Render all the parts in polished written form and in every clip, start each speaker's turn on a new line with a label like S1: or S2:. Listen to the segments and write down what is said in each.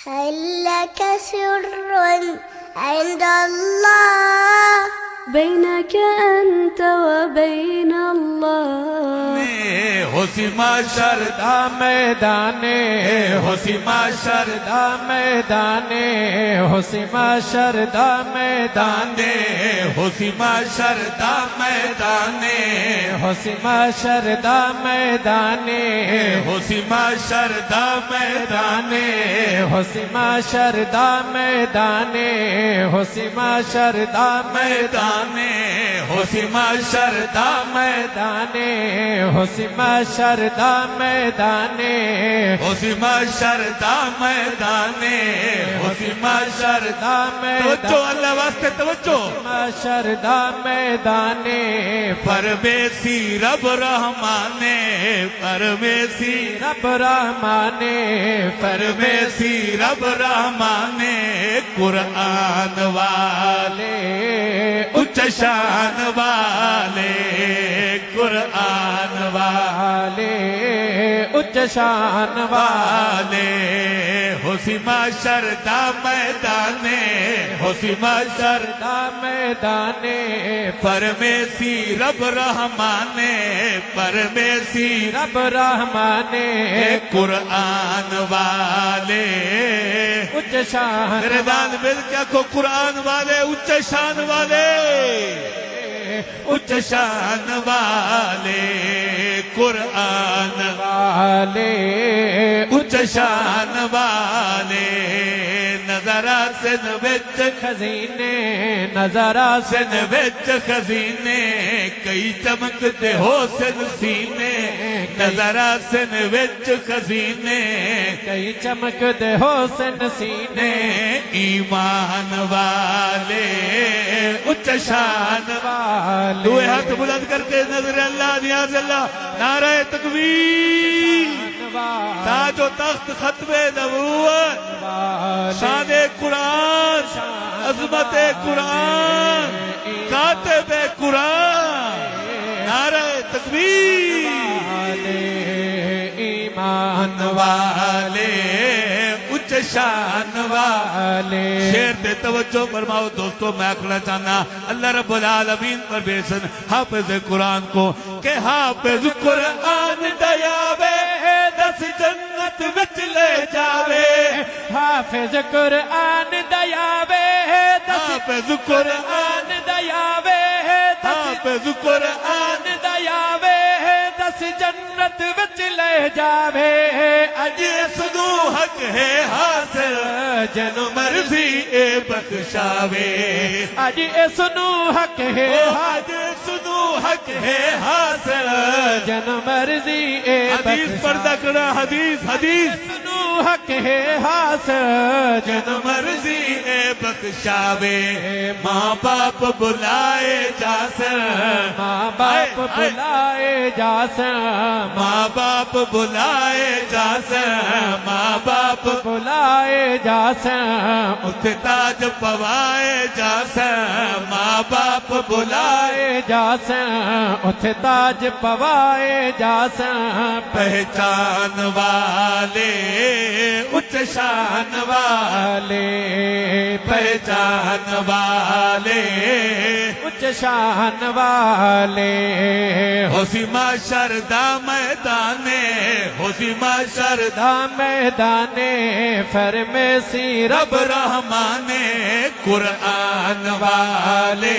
S1: هل لك سر عند الله بينك أنت وبين الله
S2: ہوسی معاشر دا میدانے ہوسی معاشر دا میدانے ہوسی معاشر دا میدانے ہوسی معاشر دا میدانے ہوسی معاشر دا میدانے ہوسی معاشر دا میدانے ہوسی معاشر دا میدانے ہوسی معاشر دا میدانے ہوسی معاشر دا میدانے ہوسی معاشر دا میدانے ہوسی معاشر دا میدانے ہوسی معاشر دا میدانے توجہ اللہ واسطے توجہ معاشر دا میدانے پرویسی رب رحمانے پرویسی رب رحمانے پرویسی رب رحمانے قرآن والے اچ شان والے قرآن والے اچ شان والے ہوسی معاشر دا میدانے ہوسی معاشر دا میدانے پرمیسی رب رحمانے پرمیسی رب رحمانے قرآن والے اچ شان میرے دان مل کیا کو قرآن والے اچ شان والے اچ شان والے قرآن والے اچ شان والے نظرہ سن وچ خزینے نظرہ سن وچ خزینے کئی چمکتے ہو سن سینے نظرہ سن وچ خزینے کئی چمکتے ہو سن سینے ایمان والے اچ شان والے دوئے ہاتھ بلند کر کے نظر اللہ نیاز اللہ نعرہ تکبیر تاج و تخت ختم نبوت شان قرآن عظمت قرآن کاتب قرآن نعرہ تکبیر ایمان والے اچ شان والے شیر دے توجہ فرماؤ دوستو میں اکھنا چاہنا اللہ رب العالمین پر بیسن حافظ قرآن کو کہ حافظ قرآن دیاوے دس جنت وچ لے جاوے حافظ قرآن دیاوے حافظ قرآن دیاوے حافظ قرآن دیاوے دس جنت وچ لے جاوے اج سنو حق ہے حاصل جن مرضی اے بخشاوے اج سنو حق ہے اج سنو حق ہے حاصل جن مرضی اے حدیث پردہ کرا حدیث حدیث سنو حق ہے حاصل جن مرضی اے بخشاوے ماں باپ بلائے جاسر ماں باپ بلائے جاسر ماں باپ بلائے جاسر ماں باپ بلائے جاسر اتھے تاج پوائے جاسر ماں باپ بلائے جاسر اتھے تاج پوائے جاسر پہچان والے اچ شان والے پہچان والے اچ شان والے ہوسی معاشر دا میدانے ہوسی معاشر دا میدانے فرمیسی رب رحمانے قرآن والے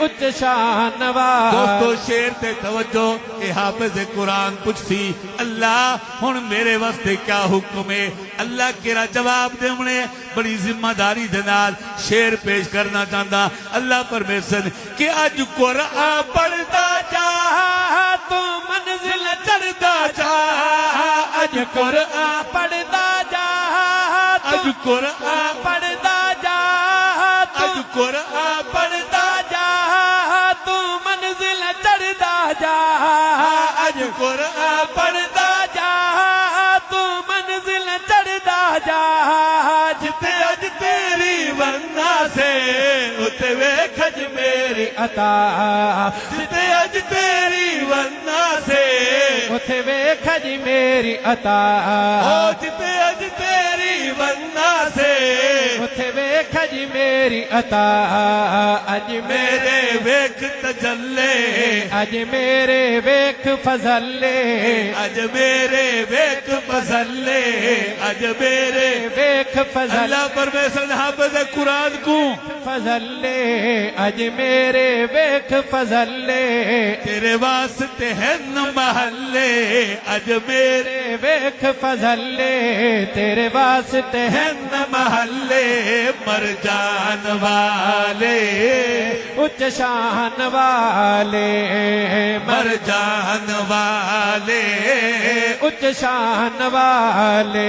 S2: اچ شان والے دوستو شیر تے توجہ کہ حافظ قرآن پوچھ سی اللہ ہن میرے واسطے کیا حکم ہے اللہ کیرا جواب دے ہونے بڑی ذمہ داری دے نال شیر پیش کرنا چاہتا اللہ پرمیشن کہ اج قرآن پڑھتا جا تو منزل چڑھتا جا اج قرآن پڑھتا جا اج قرآن پڑھتا جا اج قرآن پڑھتا جا تو منزل چڑھتا جا اج قرآن پڑھتا جا تو منزل چڑھتا جا جتے اج تیری ورنہ سے اتے ویکھج میری عطا جتے اج تیری ورنہ سے اتے ویکھج میری عطا جتے اج تیری ورنہ رنگا سے
S3: اتھے ویکھ اج میری عطا اج
S2: میرے
S3: میرے
S2: ویکھ تجلے
S3: اج میرے ویکھ فضل لے
S2: اج میرے ویکھ فضلے اج میرے
S3: ویکھ فضل
S2: اللہ پرمیشن حافظ قرآن کو
S3: فضل لے اج میرے ویکھ فضل لے
S2: تیرے واسطے ہیں محلے اج میرے
S3: ویکھ فضل لے تیرے واسطے ہیں
S2: ہیں محلے مر جان والے
S3: اچ شان والے
S2: مر جان والے
S3: اچ شان والے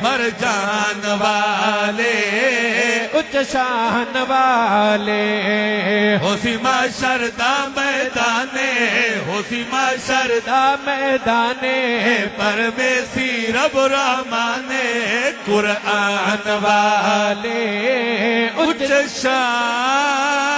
S2: مر جان والے
S3: اچ شان والے
S2: ہوسی معاشر دا میدانے ہوسی معاشر
S3: دا میدانے
S2: پر میں سی رب رحمانے قرآن والے
S3: والے
S2: اچ شان